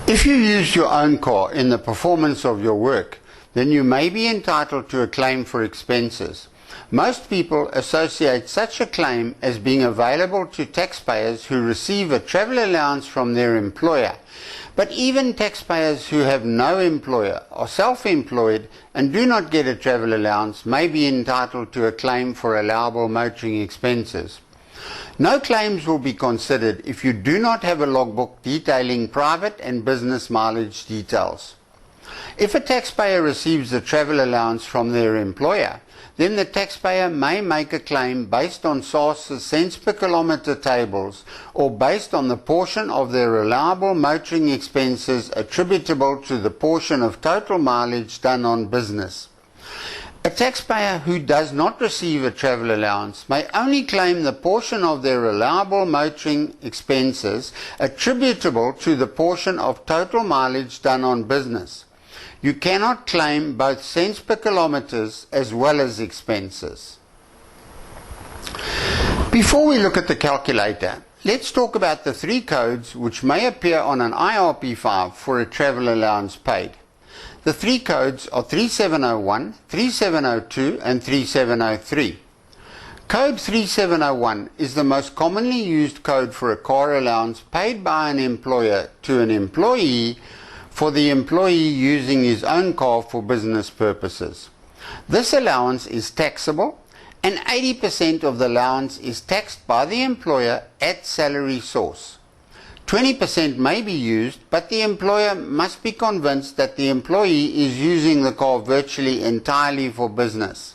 If you used your own car in the performance of your work, then you may be entitled to a claim for expenses. Most people associate such a claim as being available to taxpayers who receive a travel allowance from their employer. But even taxpayers who have no employer, are self-employed and do not get a travel allowance may be entitled to a claim for allowable motoring expenses. No claims will be considered if you do not have a logbook detailing private and business mileage details. If a taxpayer receives a travel allowance from their employer, then the taxpayer may make a claim based on SARS's cents per kilometre tables or based on the portion of their allowable motoring expenses attributable to the portion of total mileage done on business. A taxpayer who does not receive a travel allowance may only claim the portion of their allowable motoring expenses attributable to the portion of total mileage done on business. You cannot claim both cents per kilometres as well as expenses. Before we look at the calculator, let's talk about the three codes which may appear on an IRP5 for a travel allowance paid. The three codes are 3701, 3702 and 3703. Code 3701 is the most commonly used code for a car allowance paid by an employer to an employee for the employee using his own car for business purposes. This allowance is taxable and 80% of the allowance is taxed by the employer at salary source. 20% may be used, but the employer must be convinced that the employee is using the car virtually entirely for business.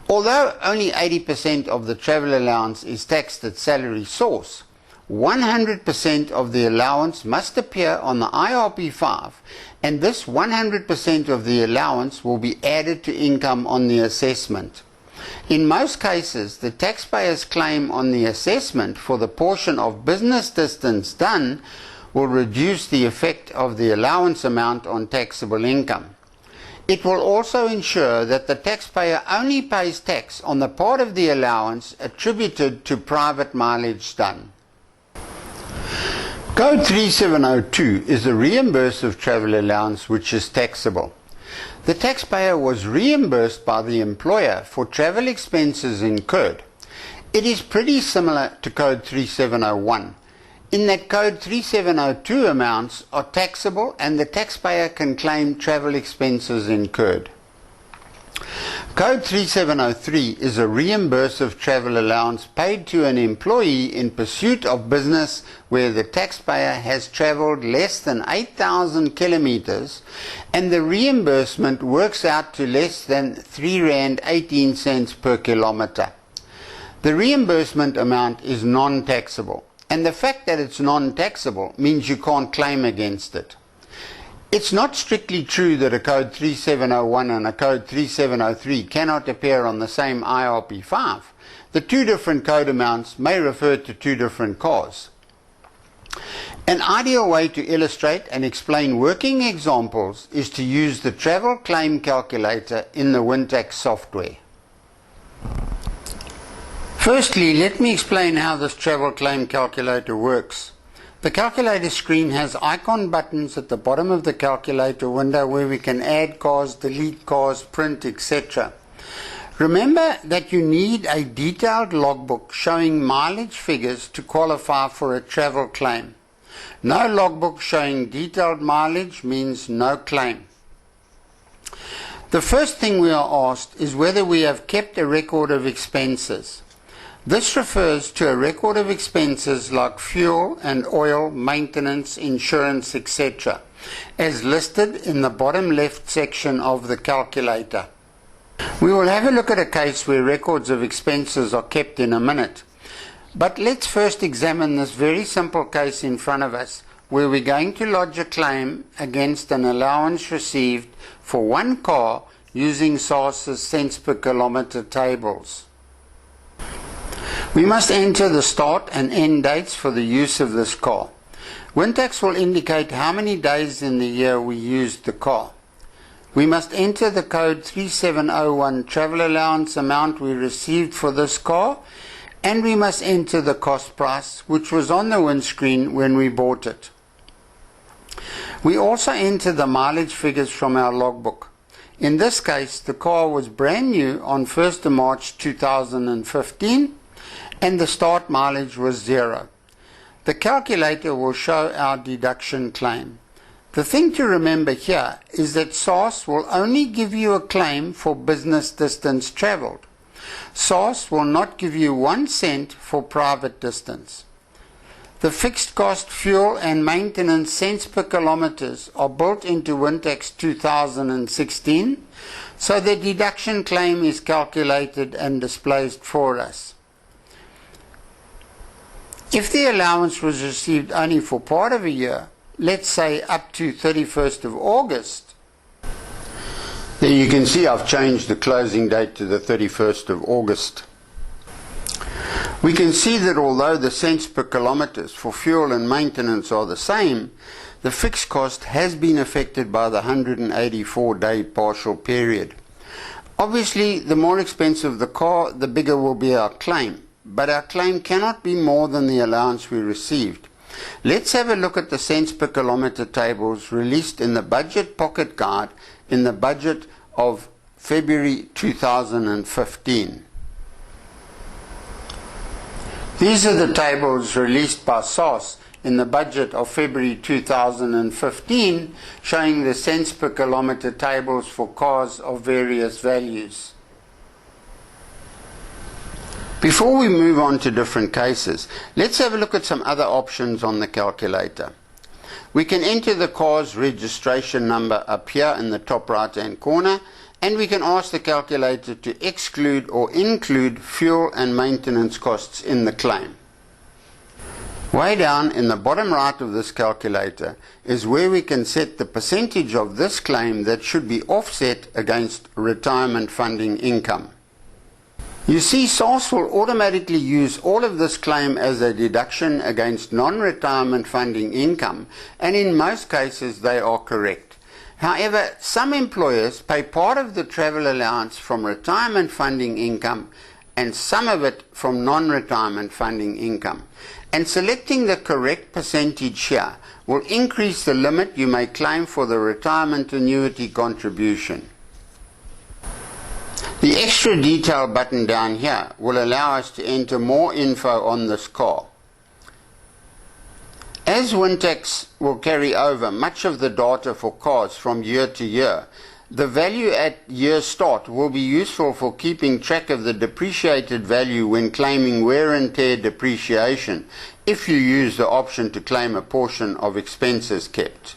Although only 80% of the travel allowance is taxed at salary source, 100% of the allowance must appear on the IRP5, and this 100% of the allowance will be added to income on the assessment. In most cases, the taxpayer's claim on the assessment for the portion of business distance done will reduce the effect of the allowance amount on taxable income. It will also ensure that the taxpayer only pays tax on the part of the allowance attributed to private mileage done. Code 3702 is a reimbursive travel allowance which is taxable. The taxpayer was reimbursed by the employer for travel expenses incurred. It is pretty similar to Code 3701 in that Code 3702 amounts are taxable and the taxpayer can claim travel expenses incurred. Code 3703 is a reimbursive travel allowance paid to an employee in pursuit of business where the taxpayer has travelled less than 8,000 kilometres and the reimbursement works out to less than R3.18 per kilometre. The reimbursement amount is non-taxable, and the fact that it's non-taxable means you can't claim against it. It's not strictly true that a Code 3701 and a Code 3703 cannot appear on the same IRP5. The two different code amounts may refer to two different cars. An ideal way to illustrate and explain working examples is to use the travel claim calculator in the Wintax software. Firstly, let me explain how this travel claim calculator works. The calculator screen has icon buttons at the bottom of the calculator window where we can add cars, delete cars, print, etc. Remember that you need a detailed logbook showing mileage figures to qualify for a travel claim. No logbook showing detailed mileage means no claim. The first thing we are asked is whether we have kept a record of expenses. This refers to a record of expenses like fuel and oil, maintenance, insurance, etc., as listed in the bottom left section of the calculator. We will have a look at a case where records of expenses are kept in a minute. But let's first examine this very simple case in front of us, where we're going to lodge a claim against an allowance received for one car using SARS's cents per kilometre tables. We must enter the start and end dates for the use of this car. Wintax will indicate how many days in the year we used the car. We must enter the code 3701 travel allowance amount we received for this car, and we must enter the cost price, which was on the windscreen when we bought it. We also enter the mileage figures from our logbook. In this case, the car was brand new on 1st of March 2015 and the start mileage was 0. The calculator will show our deduction claim. The thing to remember here is that SARS will only give you a claim for business distance travelled. SARS will not give you 1 cent for private distance. The fixed cost fuel and maintenance cents per kilometres are built into Wintex 2016, so the deduction claim is calculated and displayed for us. If the allowance was received only for part of a year, let's say up to 31st of August, there you can see I've changed the closing date to the 31st of August. We can see that although the cents per kilometres for fuel and maintenance are the same, the fixed cost has been affected by the 184-day partial period. Obviously, the more expensive the car, the bigger will be our claim, but our claim cannot be more than the allowance we received. Let's have a look at the cents per kilometre tables released in the Budget Pocket Guide in the budget of February 2015. These are the tables released by SARS in the budget of February 2015, showing the cents per kilometre tables for cars of various values. Before we move on to different cases, let's have a look at some other options on the calculator. We can enter the car's registration number up here in the top right hand corner, and we can ask the calculator to exclude or include fuel and maintenance costs in the claim. Way down in the bottom right of this calculator is where we can set the percentage of this claim that should be offset against retirement funding income. You see, SARS will automatically use all of this claim as a deduction against non-retirement funding income, and in most cases they are correct. However, some employers pay part of the travel allowance from retirement funding income and some of it from non-retirement funding income. And selecting the correct percentage here will increase the limit you may claim for the retirement annuity contribution. The extra detail button down here will allow us to enter more info on this car. As Wintex will carry over much of the data for cars from year to year, the value at year start will be useful for keeping track of the depreciated value when claiming wear and tear depreciation, if you use the option to claim a portion of expenses kept.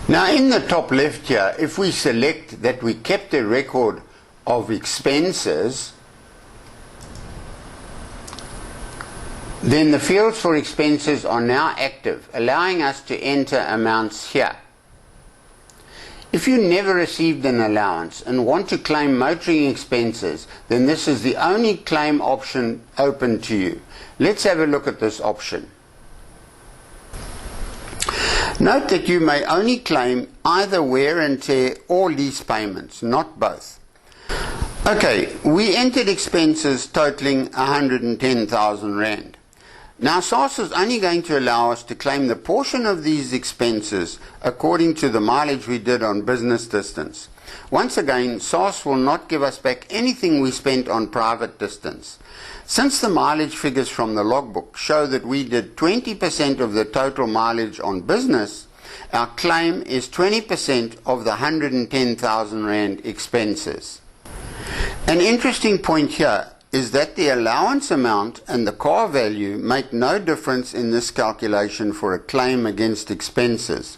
Now in the top left here, if we select that we kept a record of expenses, then the fields for expenses are now active, allowing us to enter amounts here. If you never received an allowance and want to claim motoring expenses, then this is the only claim option open to you. Let's have a look at this option. Note that you may only claim either wear and tear or lease payments, not both. Okay, we entered expenses totaling 110,000 Rand. Now SARS is only going to allow us to claim the portion of these expenses according to the mileage we did on business distance. Once again, SARS will not give us back anything we spent on private distance. Since the mileage figures from the logbook show that we did 20% of the total mileage on business, our claim is 20% of the 110,000 Rand expenses. An interesting point here is that the allowance amount and the car value make no difference in this calculation for a claim against expenses.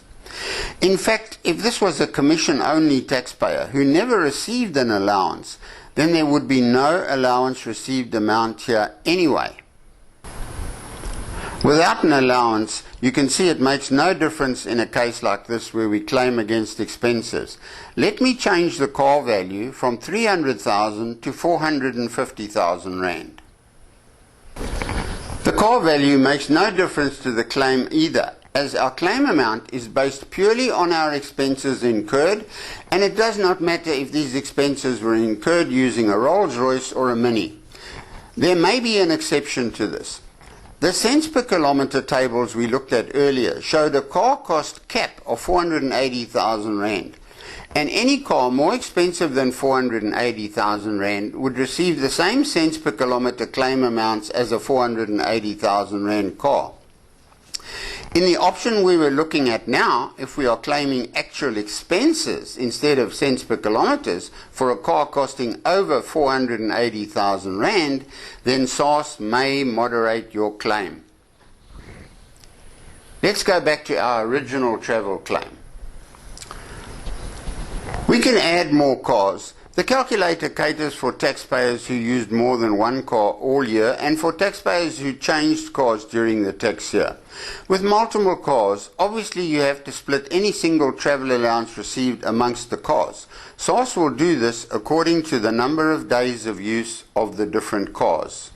In fact, if this was a commission-only taxpayer who never received an allowance, then there would be no allowance received amount here anyway. Without an allowance, you can see it makes no difference in a case like this where we claim against expenses. Let me change the car value from 300,000 to 450,000 Rand. The car value makes no difference to the claim either, as our claim amount is based purely on our expenses incurred, and it does not matter if these expenses were incurred using a Rolls-Royce or a Mini. There may be an exception to this. The cents per kilometre tables we looked at earlier showed a car cost cap of 480,000 Rand. And any car more expensive than 480,000 Rand would receive the same cents per kilometre claim amounts as a 480,000 Rand car. In the option we were looking at now, if we are claiming actual expenses instead of cents per kilometres for a car costing over 480,000 Rand, then SARS may moderate your claim. Let's go back to our original travel claim. We can add more cars. The calculator caters for taxpayers who used more than one car all year and for taxpayers who changed cars during the tax year. With multiple cars, obviously you have to split any single travel allowance received amongst the cars. SARS will do this according to the number of days of use of the different cars.